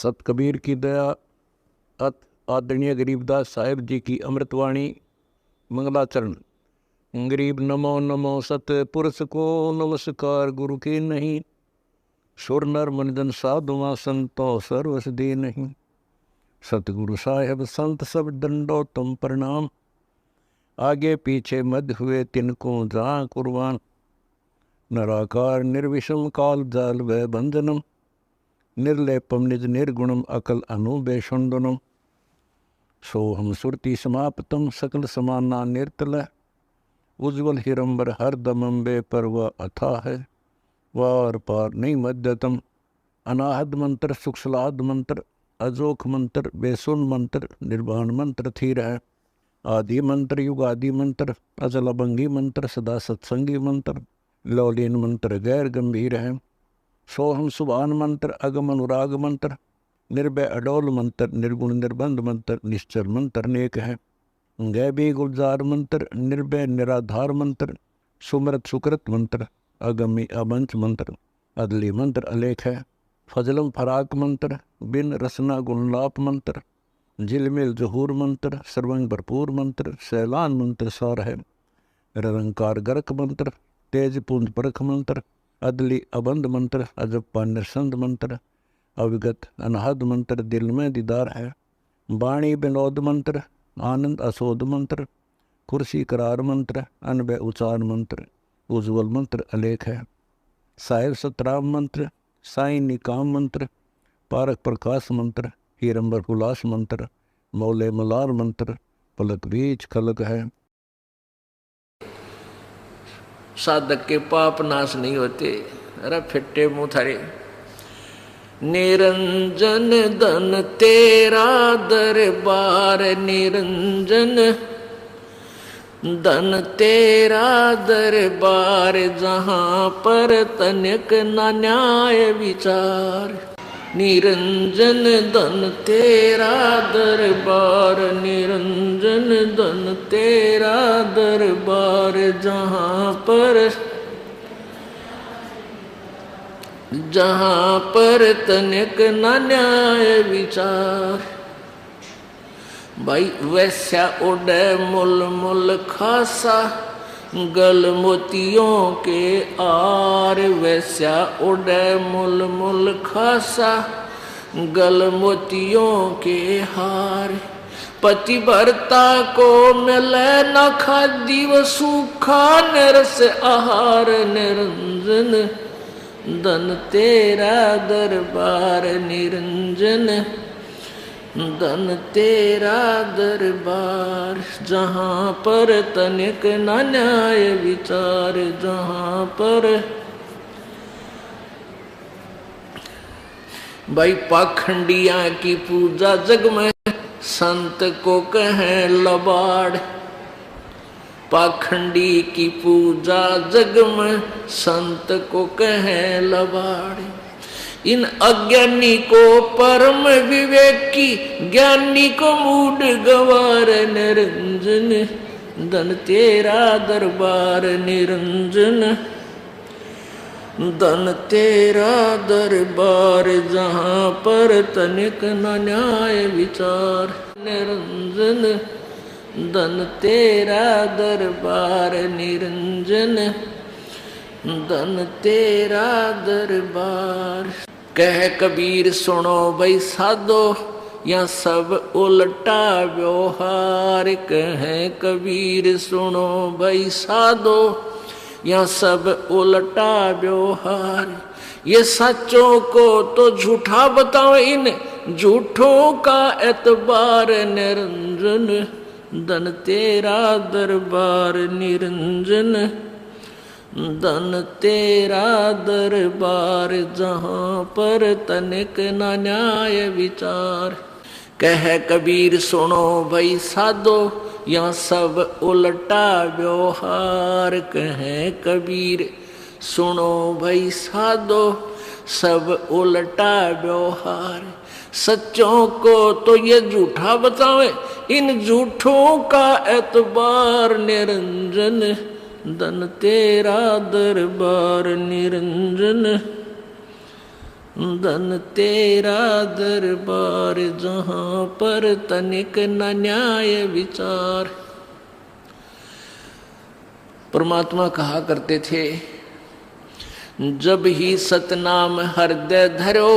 सत कबीर की दया अत आदरणीय गरीबदास साहिब जी की अमृतवाणी मंगलाचरण। गरीब नमो नमो सत पुरुष को नमस्कार गुरु के नहीं, सुर नर मनजन साधुआ संतो सर्वस दे नहीं। सतगुरु साहेब संत सब दंडो तुम प्रणाम, आगे पीछे मध्य हुए तिनको जहाँ कुर्बान। नराकार निर्विषम काल जाल व बंधनम, निर्लेपम निज निर्गुणम अकल अनुबेशुंदनम। सोहम सुरति समाप्तम सकल समाना निर्तल, उज्ज्वल हिरंबर हर दमम बे परवा अथा है। वार पार नहीं मध्यतम, अनाहद मंत्र सुखसलाद मंत्र, अजोख मंत्र बेसुन मंत्र, निर्वाण मंत्र थी है। आदि मंत्र युगादि मंत्र, अजल अभंगी मंत्र, सदा सत्संगी मंत्र, लौलीन मंत्र गैर गंभीर है। सोहम सुभान मंत्र, अगम अनुराग मंत्र, निर्भय अडोल मंत्र, निर्गुण निर्बंध मंत्र, निश्चर मंत्र नेक है। गैबी गुलजार मंत्र, निर्भय निराधार मंत्र, सुमृत सुकृत मंत्र, अगमी अबंच मंत्र, अदली मंत्र अलेख है। फजलम फराक मंत्र, बिन रसना गुणलाप मंत्र, झिलमिल जहूर मंत्र, सर्वंग भरपूर मंत्र, सैलान मंत्र सार है। निरंकार गर्क मंत्र, तेज पुंज परख मंत्र, अदली अबंध मंत्र, अजप्पा निरसंद मंत्र, अविगत अनहद मंत्र, दिल में दीदार है। वाणी विनोद मंत्र, आनंद असोद मंत्र, कुर्सी करार मंत्र, अनबय उचार मंत्र, उज्ज्वल मंत्र अलेख है। साहिब सतराम मंत्र, साई निकाम मंत्र, पारक प्रकाश मंत्र, हीरंबर उल्लास मंत्र, मौले मलार मंत्र, पलक बीच खलक है। साधक के पाप नाश नहीं होते। अरे फिट्टे मुंह थारे। निरंजन धन तेरा दरबार, निरंजन धन तेरा दरबार, जहाँ पर तनिक न न्याय विचार। निरंजन धन तेरा दरबार, निरंजन धन तेरा दरबार, जहाँ पर तनिक न न्याय विचार। भाई वैश्या उड़े मुल मुल खासा, गल मोतियों के आर। वैश्या उड़े मुल मुल खासा, गल मोतियों के हार। पतिव्रता को मिले न खादी व सूखा निरस आहार। निरंजन धन तेरा दरबार, निरंजन धन तेरा दरबार, जहाँ पर तनिक न न्याय विचार। जहाँ पर भाई पाखंडिया की पूजा जग में, संत को कहें लबाड़। पाखंडी की पूजा जग में, संत को कहें लबाड़। इन अज्ञानी को परम विवेकी, ज्ञानी को मूड गवार। निरंजन धन तेरा दरबार, निरंजन धन तेरा दरबार, जहाँ पर तनिक न न्याय विचार। निरंजन धन तेरा दरबार, निरंजन धन तेरा दरबार। कह कबीर सुनो भाई साधो, या सब उल्टा व्यवहार। कह कबीर सुनो भाई साधो, या सब उल्टा व्यवहार। ये सच्चों को तो झूठा बताओ, इन झूठों का एतबार। निरंजन धन तेरा दरबार, निरंजन धन तेरा दरबार, जहाँ पर तनिक न न्याय विचार। कह कबीर सुनो भाई साधो, या सब उल्टा व्यवहार। कह कबीर सुनो भाई साधो, सब उल्टा व्यवहार। सच्चों को तो ये झूठा बतावे, इन झूठों का एतबार। निरंजन धन तेरा दरबार, निरंजन धन तेरा दरबार जहां पर तनिक न न्याय विचार। परमात्मा कहा करते थे, जब ही सतनाम हृदय धरो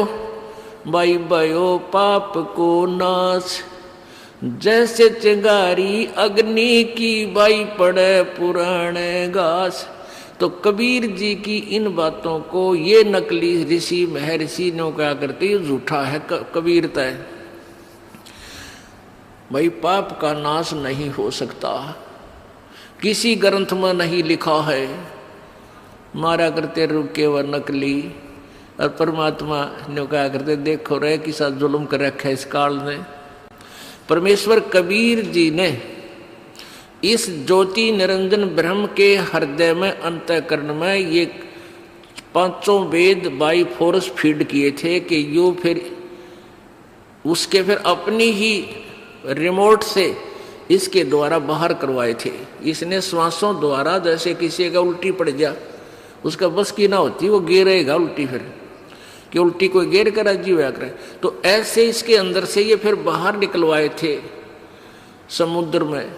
बाई भयो पाप को नाश। जैसे चिंगारी अग्नि की बाई पड़े पुराने घास। तो कबीर जी की इन बातों को ये नकली ऋषि महर्षि ने क्या करते, झूठा है कबीरता है। भाई पाप का नाश नहीं हो सकता, किसी ग्रंथ में नहीं लिखा है। मारा करते रुके व नकली। और परमात्मा ने क्या करते, देखो रे कि साथ जुल्म कर रखा है इस काल ने। परमेश्वर कबीर जी ने इस ज्योति निरंजन ब्रह्म के हृदय में अंतःकरण में ये पांचों वेद बाई फोर्स फीड किए थे कि यो फिर उसके फिर अपनी ही रिमोट से इसके द्वारा बाहर करवाए थे। इसने श्वासों द्वारा, जैसे किसी का उल्टी पड़ गया उसका बस की ना होती, वो गिरेगा उल्टी, फिर कि उल्टी कोई गिर कर अजीब करे, तो ऐसे इसके अंदर से ये फिर बाहर निकलवाए थे समुद्र में।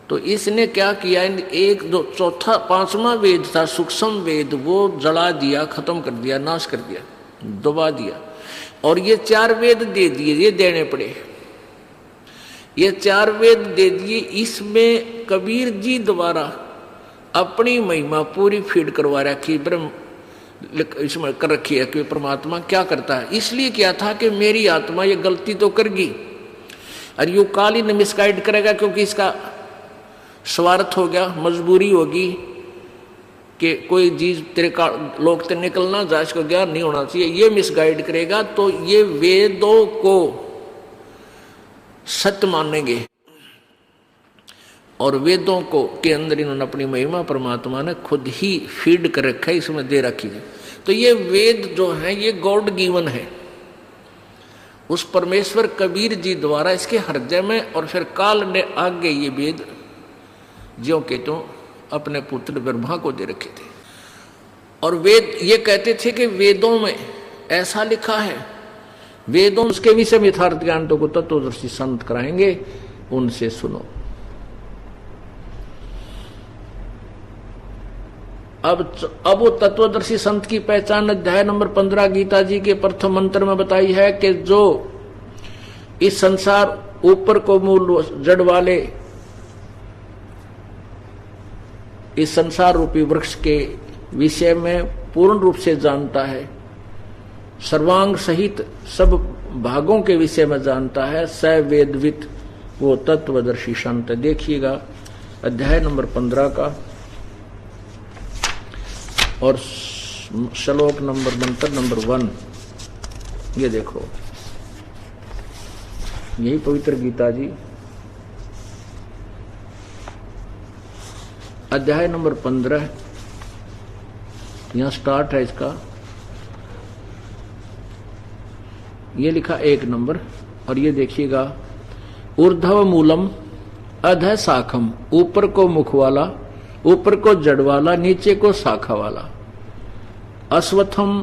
तो इसने क्या किया, एक दो चौथा पांचवा वेद था सूक्ष्म वेद, वो जला दिया, खत्म कर दिया, नाश कर दिया, दबा दिया। और ये 4 वेद दे दिए, ये देने पड़े। ये 4 वेद दे दिए। इसमें कबीर जी द्वारा अपनी महिमा पूरी फीड करवा रखी, ब्रह्म इसमें कर रखी है कि परमात्मा क्या करता है। इसलिए क्या था कि मेरी आत्मा ये गलती तो करगी और यू काल ही मिसगाइड करेगा, क्योंकि इसका स्वार्थ हो गया, मजबूरी होगी कि कोई चीज तेरे का लोग ते निकलना जाए, इसको ज्ञान नहीं होना चाहिए, ये मिसगाइड करेगा। तो ये वेदों को सत्य मानेंगे और वेदों को के अंदर इन्होंने अपनी महिमा परमात्मा ने खुद ही फीड कर रखा है, इसमें दे रखी है। तो ये वेद जो है ये गॉड गिवन है उस परमेश्वर कबीर जी द्वारा इसके हृदय में। और फिर काल ने आगे ये वेद ज्यों के त्यों अपने पुत्र ब्रह्मा को दे रखे थे। और वेद ये कहते थे कि वेदों में ऐसा लिखा है, वेदों उसके विषय में यथार्थ ज्ञान तो को तत्वदर्शी संत कराएंगे, उनसे सुनो। अब वो तत्वदर्शी संत की पहचान अध्याय नंबर 15 गीता जी के प्रथम मंत्र में बताई है कि जो इस संसार ऊपर को मूल जड़ वाले इस संसार रूपी वृक्ष के विषय में पूर्ण रूप से जानता है, सर्वांग सहित सब भागों के विषय में जानता है, स वेदवित वो तत्वदर्शी संत। देखिएगा अध्याय नंबर 15 का और श्लोक नंबर मंत्र नंबर 1। ये देखो, यही पवित्र गीता जी अध्याय नंबर 15, यहां स्टार्ट है इसका। ये लिखा 1 नंबर, और ये देखिएगा, ऊर्ध्व मूलम अधः शाखम, ऊपर को मुख वाला, ऊपर को जड़ वाला, नीचे को शाखा वाला। अश्वत्थम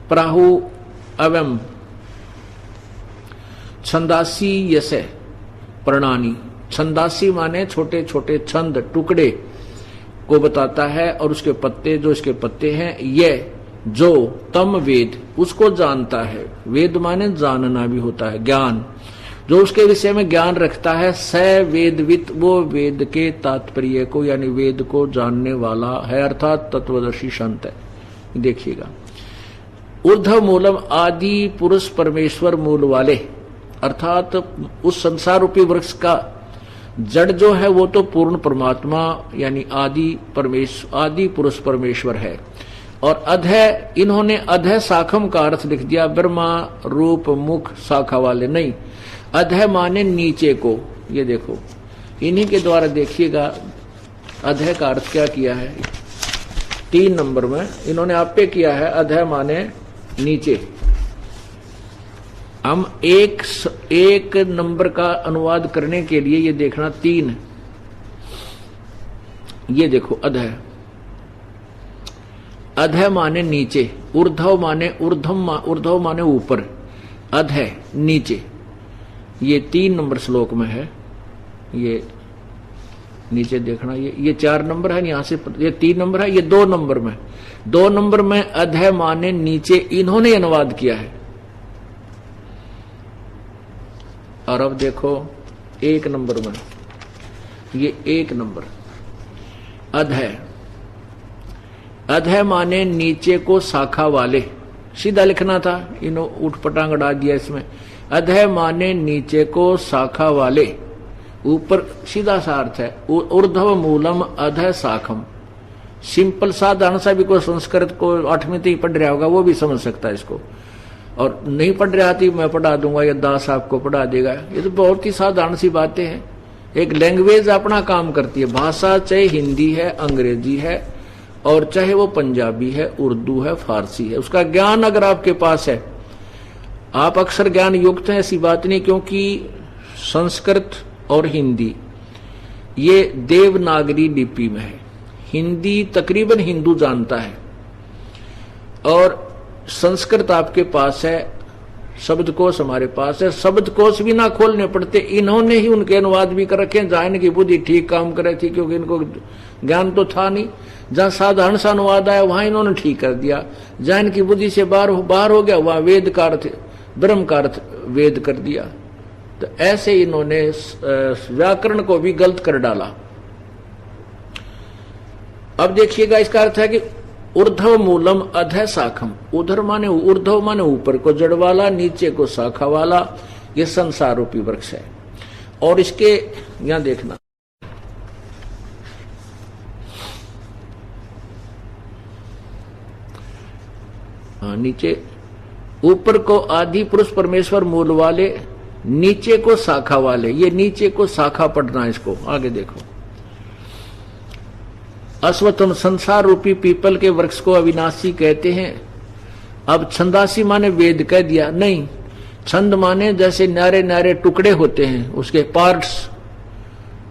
प्राहु अवम छंदासी यसे प्रणानी। छंदासी माने छोटे छोटे छंद टुकड़े को बताता है, और उसके पत्ते जो इसके पत्ते हैं, ये जो तम वेद उसको जानता है। वेद माने जानना भी होता है, ज्ञान, जो उसके विषय में ज्ञान रखता है। स वेदवित, वो वेद के तात्पर्य को यानी वेद को जानने वाला है, अर्थात तत्वदर्शी संत है। देखिएगा, ऊर्ध्व मूलम आदि पुरुष परमेश्वर मूल वाले, अर्थात उस संसार रूपी वृक्ष का जड़ जो है वो तो पूर्ण परमात्मा यानी आदि पुरुष परमेश्वर है। और अधः, इन्होंने अधः शाखम का अर्थ लिख दिया, ब्रह्मा रूप मुख शाखा वाले नहीं, अधः माने नीचे को। ये देखो, इन्हीं के द्वारा देखिएगा अधः का अर्थ क्या किया है। 3 नंबर में इन्होंने आपे किया है, अधः माने नीचे। हम एक नंबर का अनुवाद करने के लिए ये देखना 3, ये देखो अधः। अधः माने नीचे, ऊर्ध्व माने ऊर्ध्व माने ऊपर, अधः नीचे। ये 3 नंबर श्लोक में है। ये नीचे देखना, ये 4 नंबर है, यहां से ये 3 नंबर है, ये 2 नंबर में। 2 नंबर में अधः माने नीचे इन्होंने अनुवाद किया है। और अब देखो 1 नंबर में, ये 1 नंबर अधः, अधः माने नीचे को शाखा वाले, सीधा लिखना था, इन्होंने उठपटांग डाल दिया इसमें। अधः माने नीचे को शाखा वाले, ऊपर सीधा सा अर्थ है। ऊर्ध्व मूलम अधः शाखम। सिंपल साधारण सा भी कोई संस्कृत को 8वीं तक ही पढ़ रहा होगा वो भी समझ सकता है इसको, और नहीं पढ़ रहा थी मैं पढ़ा दूंगा या दास आपको पढ़ा देगा। ये तो बहुत ही साधारण सी बातें हैं। एक लैंग्वेज अपना काम करती है, भाषा चाहे हिंदी है, अंग्रेजी है, और चाहे वो पंजाबी है, उर्दू है, फारसी है, उसका ज्ञान अगर आपके पास है, आप अक्षर ज्ञान युक्त हैं, ऐसी बात नहीं। क्योंकि संस्कृत और हिंदी ये देवनागरी लिपि में है। हिंदी तकरीबन हिंदू जानता है, और संस्कृत आपके पास है, शब्दकोश हमारे पास है। शब्दकोश भी ना खोलने पड़ते, इन्होंने ही उनके अनुवाद भी कर रखे हैं। जहां इनकी बुद्धि ठीक काम कर रही थी, क्योंकि इनको ज्ञान तो था नहीं। जहां साधारण सा अनुवाद आया वहां इन्होंने ठीक कर दिया। जहां इनकी बुद्धि से बाहर हो गया वहां वेद का अर्थ, ब्रह्म का अर्थ वेद कर दिया। तो ऐसे इन्होंने व्याकरण को भी गलत कर डाला। अब देखिएगा, इसका अर्थ है कि ऊर्ध्व मूलम अधः शाखम। उधर माने ऊर्ध्व माने ऊपर को जड़ वाला, नीचे को शाखा वाला, ये संसार रूपी वृक्ष है। और इसके यहां देखना, नीचे ऊपर को आदि पुरुष परमेश्वर मूल वाले, नीचे को शाखा वाले। ये नीचे को शाखा पढ़ना, इसको आगे देखो। अश्वत्थम संसार रूपी पीपल के वृक्ष को अविनाशी कहते हैं। अब छंदासी माने वेद कह दिया, नहीं। छंद माने जैसे न्यारे न्यारे टुकड़े होते हैं, उसके पार्ट्स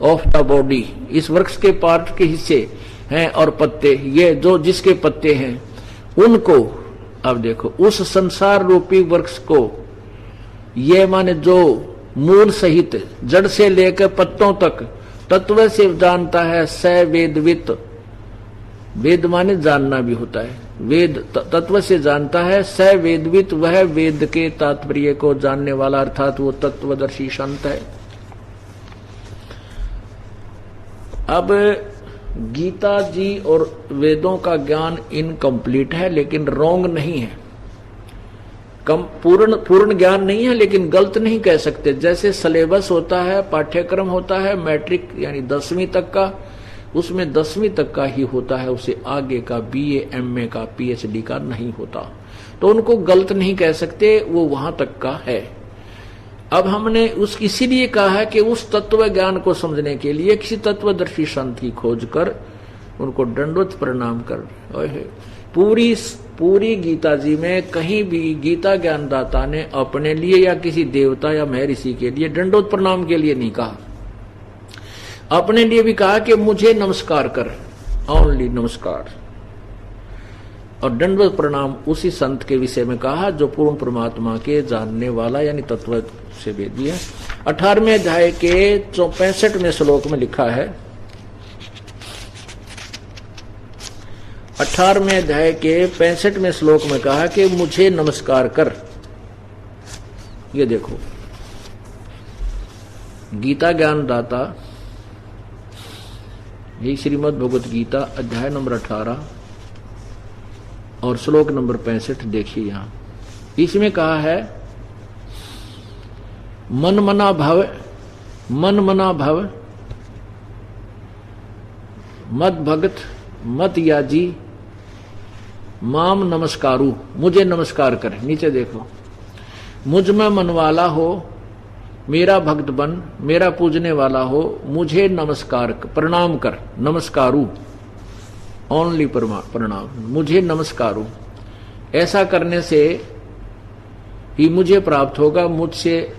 ऑफ द बॉडी, इस वृक्ष के पार्ट के हिस्से हैं और पत्ते, ये जो जिसके पत्ते हैं उनको, अब देखो उस संसार रूपी वृक्ष को, ये माने जो मूल सहित जड़ से लेकर पत्तों तक तत्व से जानता है, स वेदवित। वेद माने जानना भी होता है, वेद तत्व से जानता है। स वेदवित, वह वेद के तात्पर्य को जानने वाला, अर्थात वो तत्वदर्शी संत है। अब गीता जी और वेदों का ज्ञान इनकम्प्लीट है, लेकिन रॉन्ग नहीं है। पूर्ण ज्ञान नहीं है, लेकिन गलत नहीं कह सकते। जैसे सिलेबस होता है, पाठ्यक्रम होता है, मैट्रिक यानी 10वीं तक का, उसमें 10वीं तक का ही होता है, उसे आगे का BA MA का PhD का नहीं होता। तो उनको गलत नहीं कह सकते, वो वहां तक का है। अब हमने इसीलिए कहा है कि उस तत्व ज्ञान को समझने के लिए किसी तत्वदर्शी संत की खोज कर उनको दंडवत प्रणाम कर। पूरी गीता जी में कहीं भी गीता ज्ञानदाता ने अपने लिए या किसी देवता या महर्षि के लिए दंडवत प्रणाम के लिए नहीं कहा। अपने लिए भी कहा कि मुझे नमस्कार कर, ओनली नमस्कार। और दंडवत प्रणाम उसी संत के विषय में कहा जो पूर्ण परमात्मा के जानने वाला यानी तत्व से वेदी है। 18वें अध्याय के 65वें श्लोक में लिखा है, 18वें अध्याय के 65वें श्लोक में कहा कि मुझे नमस्कार कर। ये देखो, गीता ज्ञानदाता, ये श्रीमद् भगवत गीता अध्याय नंबर 18 और श्लोक नंबर 65 देखिए। यहां इसमें कहा है, मन मना भव मत भगत मत याजी माम नमस्कारु, मुझे नमस्कार कर। नीचे देखो, मुझ में मन वाला हो, मेरा भक्त बन, मेरा पूजने वाला हो, मुझे नमस्कार प्रणाम कर। नमस्कारु, ओनली प्रणाम, मुझे नमस्कारु। ऐसा करने से ही मुझे प्राप्त होगा, मुझसे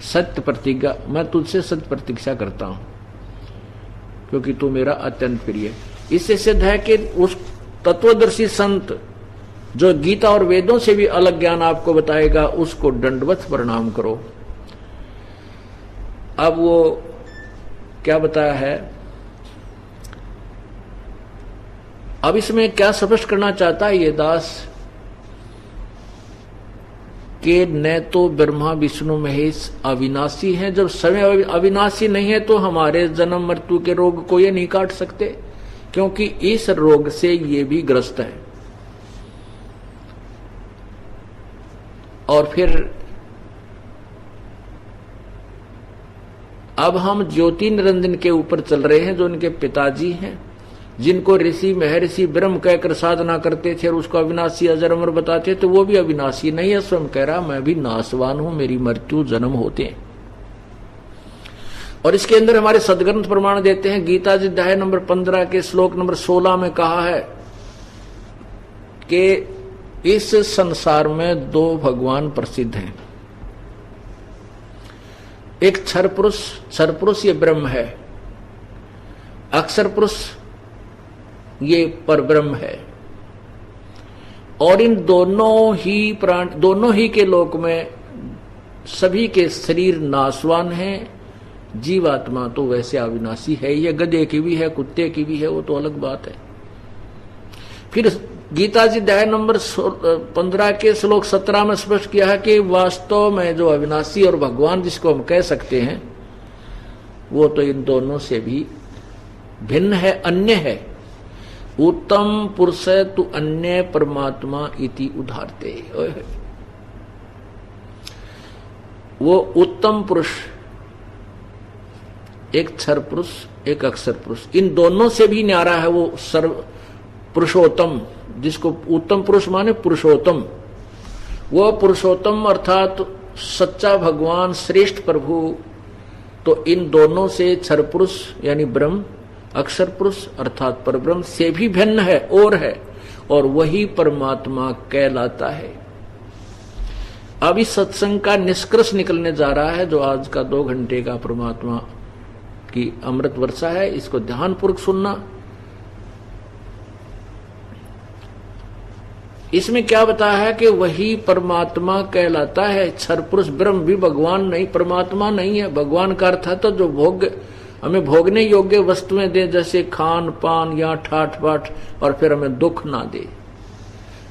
सत्य प्रतिज्ञा, मैं तुझसे सत्य प्रतीक्षा करता हूं क्योंकि तू मेरा अत्यंत प्रिय है। इससे सिद्ध है कि उस तत्वदर्शी संत जो गीता और वेदों से भी अलग ज्ञान आपको बताएगा, उसको दंडवत प्रणाम करो। अब वो क्या बताया है, अब इसमें क्या स्पष्ट करना चाहता है ये दास कि न तो ब्रह्मा विष्णु महेश अविनाशी हैं। जब समय अविनाशी नहीं है तो हमारे जन्म मृत्यु के रोग को ये नहीं काट सकते, क्योंकि इस रोग से ये भी ग्रस्त है। और फिर अब हम ज्योति निरंजन के ऊपर चल रहे हैं, जो उनके पिताजी हैं, जिनको ऋषि महर्षि ब्रह्म कहकर साधना करते थे और उसको अविनाशी अजर अमर बताते थे, वो भी अविनाशी नहीं है। स्वयं कह रहा मैं भी नाशवान हूं, मेरी मृत्यु जन्म होते हैं। और इसके अंदर हमारे सदग्रंथ प्रमाण देते हैं। गीता जी अध्याय नंबर 15 के श्लोक नंबर 16 में कहा है कि इस संसार में दो भगवान प्रसिद्ध हैं, एक क्षर पुरुष ये ब्रह्म है, अक्षर पुरुष ये परब्रह्म है। और इन दोनों ही के लोक में सभी के शरीर नाशवान हैं। जीवात्मा तो वैसे अविनाशी है, ये गधे की भी है, कुत्ते की भी है, वो तो अलग बात है। फिर गीता जी अध्याय नंबर 15 के श्लोक 17 में स्पष्ट किया है कि वास्तव में जो अविनाशी और भगवान जिसको हम कह सकते हैं, वो तो इन दोनों से भी भिन्न है, अन्य है। उत्तम पुरुष तु अन्य परमात्मा इति उदाहरते। वो उत्तम पुरुष एक क्षर पुरुष, एक अक्षर पुरुष, इन दोनों से भी न्यारा है वो सर्व पुरुषोत्तम, जिसको उत्तम पुरुष माने पुरुषोत्तम। वो पुरुषोत्तम अर्थात सच्चा भगवान, श्रेष्ठ प्रभु, तो इन दोनों से क्षर पुरुष यानी ब्रह्म, अक्षर पुरुष अर्थात परब्रह्म से भी भिन्न है और वही परमात्मा कहलाता है। अब इस सत्संग का निष्कर्ष निकलने जा रहा है, जो आज का 2 घंटे का परमात्मा की अमृत वर्षा है। इसको ध्यानपूर्वक सुनना। इसमें क्या बताया है कि वही परमात्मा कहलाता है। क्षर पुरुष ब्रह्म भी भगवान नहीं, परमात्मा नहीं है। भगवान का अर्थ है तो जो हमें भोगने योग्य वस्तुएं दे, जैसे खान पान या ठाठ बाट, और फिर हमें दुख ना दे,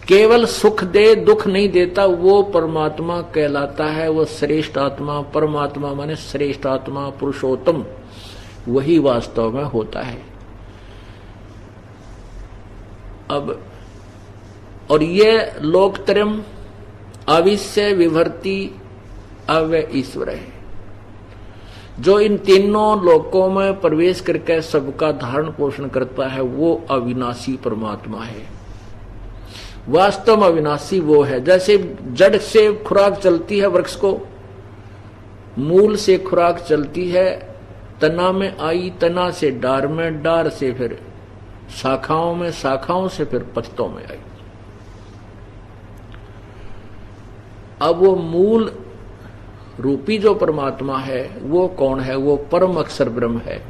केवल सुख दे, दुख नहीं देता, वो परमात्मा कहलाता है। वो श्रेष्ठ आत्मा, परमात्मा माने श्रेष्ठ आत्मा, पुरुषोत्तम, वही वास्तव में होता है। अब और ये लोकत्रयम् अविश्य विभर्ति अव्यय ईश्वर है, जो इन तीनों लोकों में प्रवेश करके सबका धारण पोषण करता है, वो अविनाशी परमात्मा है। वास्तव में अविनाशी वो है। जैसे जड़ से खुराक चलती है वृक्ष को, मूल से खुराक चलती है, तना में आई, तना से डार में, डार से फिर शाखाओं में, शाखाओं से फिर पत्तों में आई। अब वो मूल रूपी जो परमात्मा है वो कौन है? वो परम अक्षर ब्रह्म है।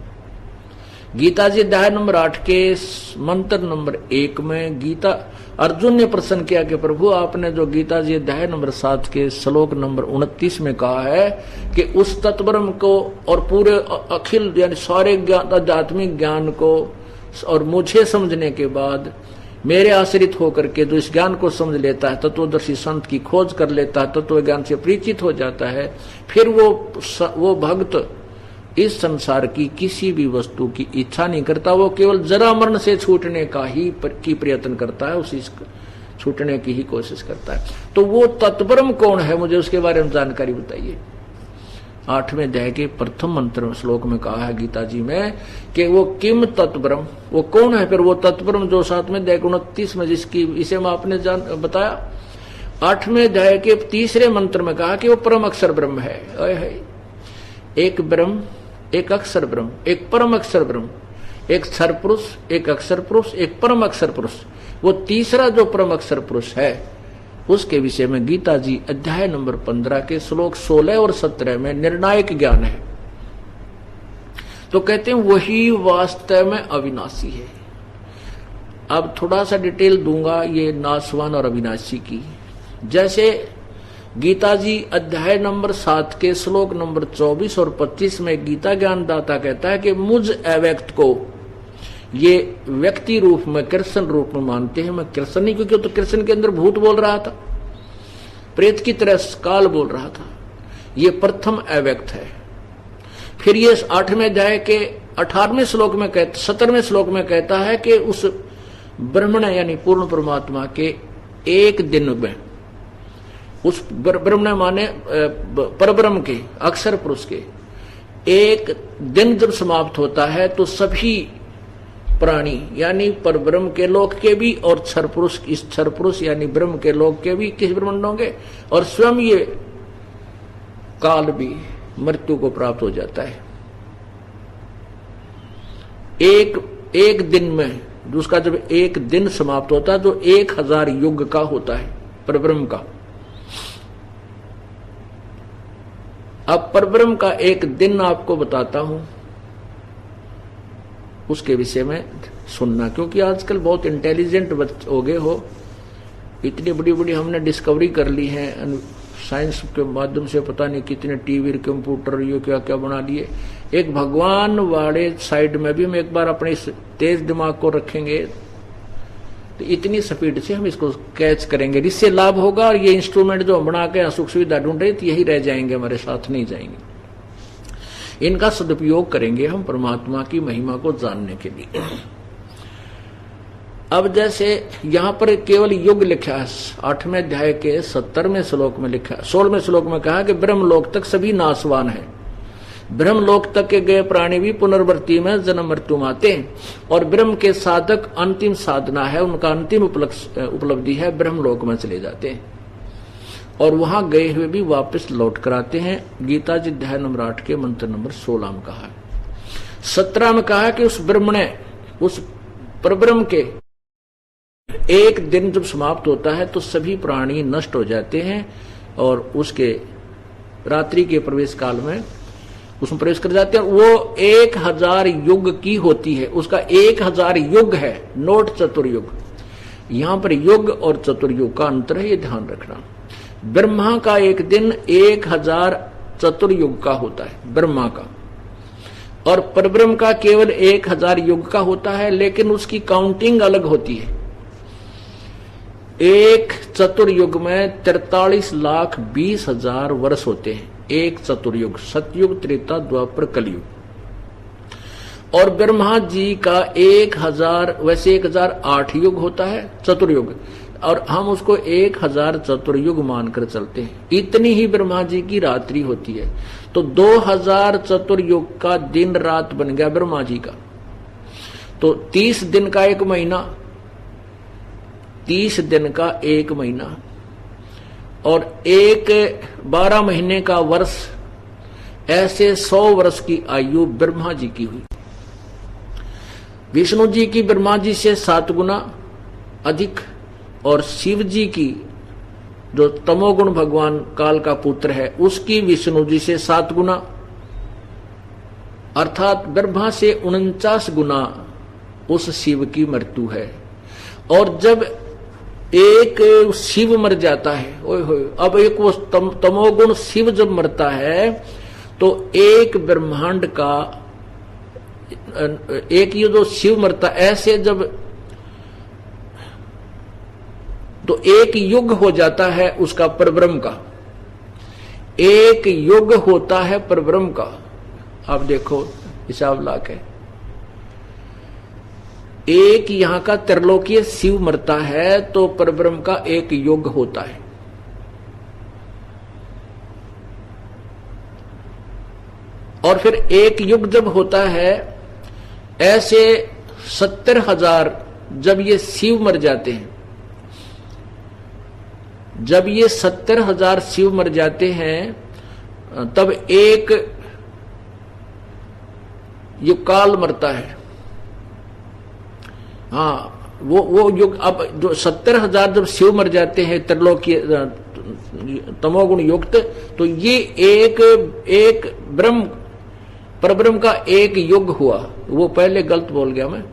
गीता जी अध्याय नंबर 8 के मंत्र नंबर 1 में गीता अर्जुन ने प्रश्न किया कि प्रभु आपने जो गीता जी अध्याय नंबर 7 के श्लोक नंबर 29 में कहा है कि उस तत्ब्रह्म को और पूरे अखिल यानी सारे ज्ञान, आध्यात्मिक ज्ञान को और मुझे समझने के बाद मेरे आश्रित होकर के जो इस ज्ञान को समझ लेता है, तत्वदर्शी संत की खोज कर लेता है, तत्व ज्ञान से परिचित हो जाता है, फिर वो भक्त इस संसार की किसी भी वस्तु की इच्छा नहीं करता। वो केवल जरा मरण से छूटने का ही प्रयत्न करता है, उसी छूटने की ही कोशिश करता है। तो वो तत्ब्रह्म कौन है, मुझे उसके बारे में जानकारी बताइए। 8वें अध्याय के प्रथम मंत्र श्लोक में कहा है गीता जी में कि वो किम तत्ब्रह्म, वो कौन है? फिर वो तत्ब्रह्म जो 7वें अध्याय के 29 में जिसकी इसे में आपने बताया। 8वें अध्याय के 3रे मंत्र में कहा कि वो परम अक्षर ब्रह्म है। एक ब्रह्म, एक अक्षर ब्रह्म, एक परम अक्षर ब्रह्म, एक क्षर पुरुष, एक अक्षर पुरुष, एक परम अक्षर पुरुष। वो तीसरा जो परम अक्षर पुरुष है उसके विषय में गीता जी अध्याय नंबर 15 के श्लोक 16 और 17 में निर्णायक ज्ञान है। तो कहते हैं वही वास्तव में अविनाशी है। अब थोड़ा सा डिटेल दूंगा ये नासवान और अविनाशी की। जैसे गीता जी अध्याय नंबर 7 के श्लोक नंबर 24 और 25 में गीता ज्ञानदाता कहता है कि मुझ अव्यक्त को ये व्यक्ति रूप में कृष्ण रूप में मानते हैं। मैं कृष्ण नहीं, क्योंकि तो कृष्ण के अंदर भूत बोल रहा था, प्रेत की तरह काल बोल रहा था। ये प्रथम अव्यक्त है। फिर ये 8वें अध्याय के 18वें श्लोक में 17वें श्लोक में कहता है कि उस ब्रह्मण यानी पूर्ण परमात्मा के एक दिन में, उस ब्रह्मण माने परब्रह्म के अक्षर पुरुष के एक दिन जब समाप्त होता है तो सभी प्राणी यानी परब्रह्म के लोक के भी और क्षर पुरुष, इस क्षर पुरुष यानी ब्रह्म के लोक के भी किस ब्रह्मांडों के और स्वयं ये काल भी मृत्यु को प्राप्त हो जाता है। एक दिन में, उसका जब एक दिन समाप्त होता है तो 1000 युग का होता है परब्रह्म का। अब परब्रह्म का एक दिन आपको बताता हूं, उसके विषय में सुनना, क्योंकि आजकल बहुत इंटेलिजेंट हो गए हो, इतनी बड़ी बड़ी हमने डिस्कवरी कर ली है साइंस के माध्यम से, पता नहीं कितने टीवी कंप्यूटर ये क्या क्या बना लिए। एक भगवान वाले साइड में भी हम एक बार अपने तेज दिमाग को रखेंगे तो इतनी स्पीड से हम इसको कैच करेंगे, इससे लाभ होगा। और ये इंस्ट्रूमेंट जो हम बना के सुख सुविधा ढूंढ रहे थे यही रह जाएंगे, हमारे साथ नहीं जाएंगे। इनका सदुपयोग करेंगे हम परमात्मा की महिमा को जानने के लिए। अब जैसे यहां पर केवल युग लिखा है, 8वें अध्याय के 17वें श्लोक में लिखा, 16वें श्लोक में कहा कि ब्रह्मलोक तक सभी नाशवान है। ब्रह्मलोक तक के गए प्राणी भी पुनर्वृत्ति में जन्म मृत्यु आते हैं और ब्रह्म के साधक अंतिम साधना है, उनका अंतिम उपलब्धि है, ब्रह्मलोक में चले जाते हैं और वहां गए हुए भी वापस लौट कर आते हैं। गीता जी अध्याय नंबर 8 के मंत्र नंबर 16 में कहा है। 17 में कहा कि उस ब्रह्म ने, उस परब्रह्म के एक दिन जब समाप्त होता है तो सभी प्राणी नष्ट हो जाते हैं और उसके रात्रि के प्रवेश काल में उसमें प्रवेश कर जाते हैं। वो 1000 युग की होती है, उसका 1000 युग है, नोट चतुर्युग। यहां पर युग और चतुर्युग का अंतर है, ये ध्यान रखना। ब्रह्मा का एक दिन 1000 चतुर्युग का होता है ब्रह्मा का, और परब्रह्म का केवल 1000 युग का होता है, लेकिन उसकी काउंटिंग अलग होती है। एक चतुर्युग में 43,20,000 वर्ष होते हैं, एक चतुर्युग, सतयुग, त्रेता, द्वापर, कलयुग। और ब्रह्मा जी का 1000, वैसे 1008 युग होता है चतुर्युग, और हम उसको 1000 चतुर्युग मानकर चलते हैं। इतनी ही ब्रह्मा जी की रात्रि होती है, तो 2000 चतुर्युग का दिन रात बन गया ब्रह्मा जी का। तो 30 दिन का एक महीना, 30 दिन का एक महीना, और 12 महीने का वर्ष, ऐसे 100 वर्ष की आयु ब्रह्मा जी की हुई। विष्णु जी की ब्रह्मा जी से 7 गुना अधिक, और शिव जी की जो तमोगुण भगवान काल का पुत्र है उसकी विष्णु जी से 7 गुना, अर्थात ब्रह्मा से 49 गुना उस शिव की मृत्यु है। और जब एक शिव मर जाता है, ओए होए, अब एक वो तमोगुण शिव जब मरता है तो एक ब्रह्मांड का, एक ये जो शिव मरता, ऐसे जब तो एक युग हो जाता है उसका परब्रह्म का, एक युग होता है परब्रह्म का। आप देखो हिसाब लाके, एक यहां का त्रिलोकीय शिव मरता है तो परब्रह्म का एक युग होता है। और फिर एक युग जब होता है, ऐसे 70,000 जब ये शिव मर जाते हैं, जब ये 70,000 शिव मर जाते हैं तब एक युग काल मरता है। हाँ, वो युग, अब जो 70,000 जब शिव मर जाते हैं त्रिलोकीय तमोगुण युक्त, तो ये एक ब्रह्म परब्रह्म का एक युग हुआ। वो पहले गलत बोल गया मैं,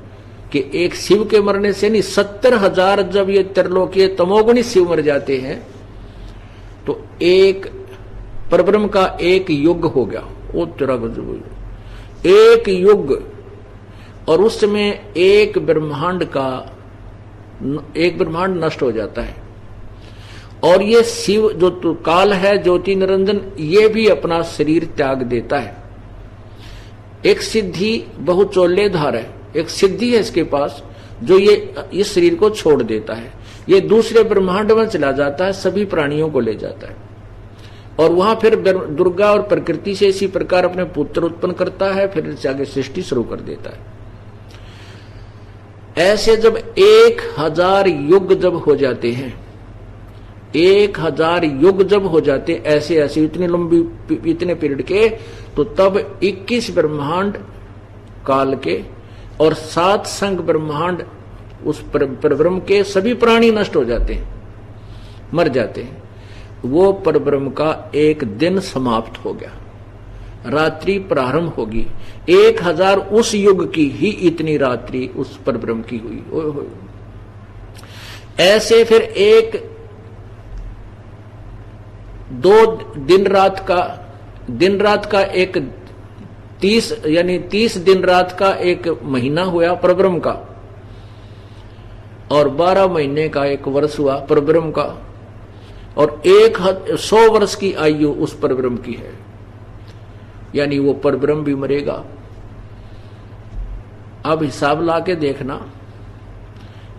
कि एक शिव के मरने से नहीं, 70,000 जब ये त्रिलोकीय तमोगुणी शिव मर जाते हैं तो एक परब्रह्म का एक युग हो गया। वो तेरा गजब, एक युग। और उस समय एक ब्रह्मांड नष्ट हो जाता है। और ये शिव जो तो काल है, ज्योति निरंजन, ये भी अपना शरीर त्याग देता है। एक सिद्धि बहुचोल्लेधार है, एक सिद्धि है इसके पास जो ये इस शरीर को छोड़ देता है। ये दूसरे ब्रह्मांड में चला जाता है, सभी प्राणियों को ले जाता है और वहां फिर दुर्गा और प्रकृति से इसी प्रकार अपने पुत्र उत्पन्न करता है, फिर इससे आगे सृष्टि शुरू कर देता है। ऐसे जब 1000 युग जब हो जाते हैं, 1000 युग जब हो जाते ऐसे ऐसे इतनी लंबी इतने पीरियड के, तो तब 21 ब्रह्मांड काल के और 7 संग ब्रह्मांड उस परब्रह्म के सभी प्राणी नष्ट हो जाते हैं, मर जाते हैं। वो परब्रह्म का एक दिन समाप्त हो गया, रात्रि प्रारंभ होगी। 1000 उस युग की ही इतनी रात्रि उस परब्रह्म की हुई। ऐसे फिर एक 2 दिन रात का एक 30 दिन रात का एक महीना हुआ परब्रह्म का, और 12 महीने का एक वर्ष हुआ परब्रह्म का, और 100 वर्ष की आयु उस परब्रह्म की है। यानी वो परब्रह्म भी मरेगा। अब हिसाब ला के देखना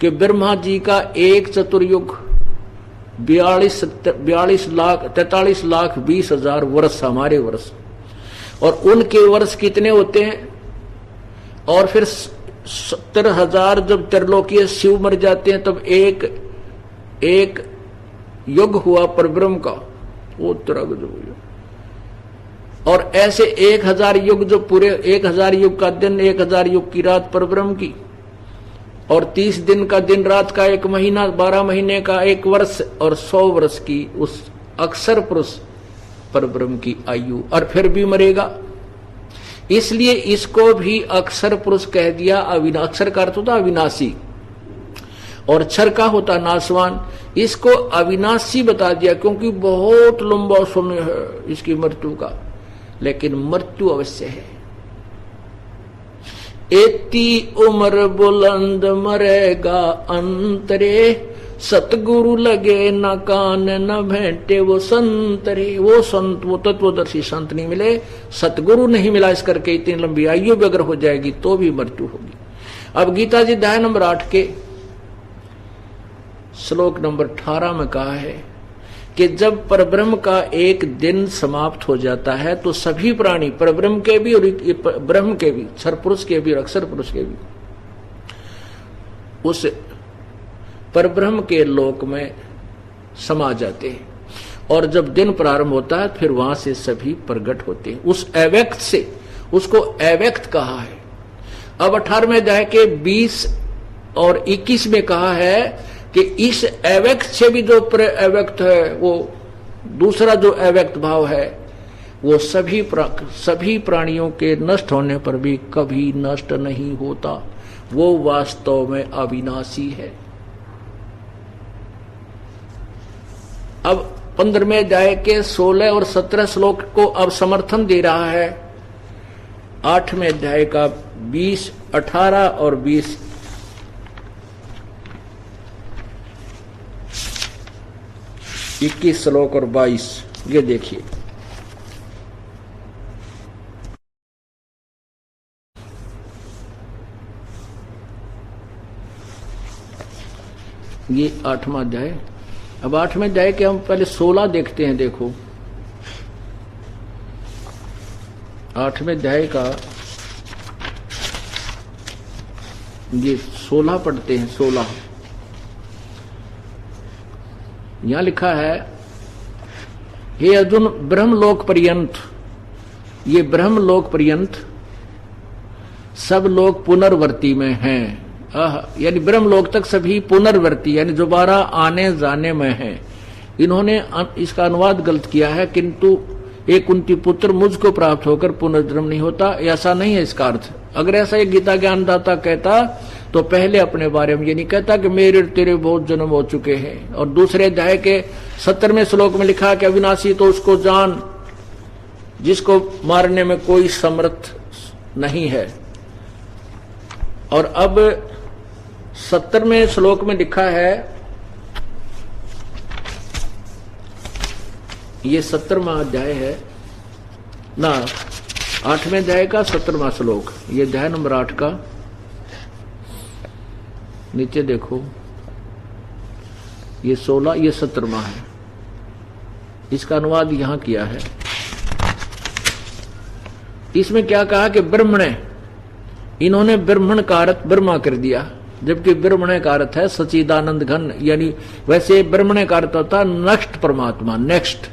कि ब्रह्मा जी का एक चतुर्युग 43,20,20,000 वर्ष हमारे वर्ष, और उनके वर्ष कितने होते हैं। और फिर 70,000 जब त्रिलोकीय शिव मर जाते हैं तब एक युग हुआ परब्रह्म का। वो तरह जो और ऐसे 1000 युग जो पूरे 1000 युग का दिन, 1000 युग की रात परब्रह्म की, और 30 दिन का दिन रात का एक महीना, 12 महीने का एक वर्ष, और 100 वर्ष की उस अक्षर पुरुष परब्रह्म की आयु, और फिर भी मरेगा। इसलिए इसको भी अक्षर पुरुष कह दिया। अक्षर का अर्थ होता अविनाशी और क्षर का होता नाशवान। इसको अविनाशी बता दिया क्योंकि बहुत लंबा समय है इसकी मृत्यु का, लेकिन मृत्यु अवश्य है। एती उम्र बुलंद मरेगा अंतरे, सतगुरु लगे न कान न भेंटे वो संतरे। वो संत, वो तत्वदर्शी संत नहीं मिले, सतगुरु नहीं मिला, इस करके इतनी लंबी आयु भी अगर हो जाएगी तो भी मृत्यु होगी। अब गीता जी अध्याय नंबर 8 के श्लोक नंबर 18 में कहा है कि जब परब्रह्म का एक दिन समाप्त हो जाता है तो सभी प्राणी, परब्रह्म के भी और ब्रह्म के भी, क्षर पुरुष के भी और अक्षर पुरुष के भी, उस परब्रह्म के लोक में समा जाते हैं। और जब दिन प्रारंभ होता है फिर वहां से सभी प्रकट होते हैं उस अव्यक्त से। उसको अव्यक्त कहा है। अब 18वें अध्याय के 20 और 21 में कहा है कि इस अव्यक्त से भी जो अव्यक्त है, वो दूसरा जो अव्यक्त भाव है, वो सभी प्राणियों के नष्ट होने पर भी कभी नष्ट नहीं होता। वो वास्तव में अविनाशी है। अब 15वें अध्याय के 16 और 17 श्लोक को अब समर्थन दे रहा है 8वें अध्याय का 20, 18 और 20। इक्कीस श्लोक और 22, ये देखिए। ये 8वां अध्याय। अब 8वें अध्याय के हम पहले 16 देखते हैं। देखो 8वें अध्याय का ये 16 पढ़ते हैं। 16 यहां लिखा है, हे अर्जुन, ब्रह्मलोक पर्यंत, ये ब्रह्मलोक पर्यंत सब लोग पुनर्वर्ती में हैं। यानी ब्रह्मलोक तक सभी पुनर्वर्ती यानी दोबारा आने जाने में हैं। इन्होंने इसका अनुवाद गलत किया है, किंतु एक कुंती पुत्र मुझको प्राप्त होकर पुनर्जन्म नहीं होता, ऐसा नहीं है इसका अर्थ। अगर ऐसा एक गीता ज्ञानदाता कहता तो पहले अपने बारे में ये नहीं कहता कि मेरे तेरे बहुत जन्म हो चुके हैं। और दूसरे अध्याय के 70वें श्लोक में लिखा कि अविनाशी तो उसको जान जिसको मारने में कोई समर्थ नहीं है। और अब 70वें श्लोक में लिखा है, ये 70वां अध्याय है ना, 8वें अध्याय का 70वां श्लोक, ये अध्याय नंबर 8 का नीचे देखो, ये 16, ये 70वां है। इसका अनुवाद यहां किया है। इसमें क्या कहा कि ब्रह्मणे, इन्होंने ब्रह्मण का अर्थ ब्रह्मा कर दिया, जबकि ब्रह्मणे का अर्थ है सच्चिदानंद घन। यानी वैसे ब्रह्मणे का अर्थ होता नेक्स्ट परमात्मा, नेक्स्ट।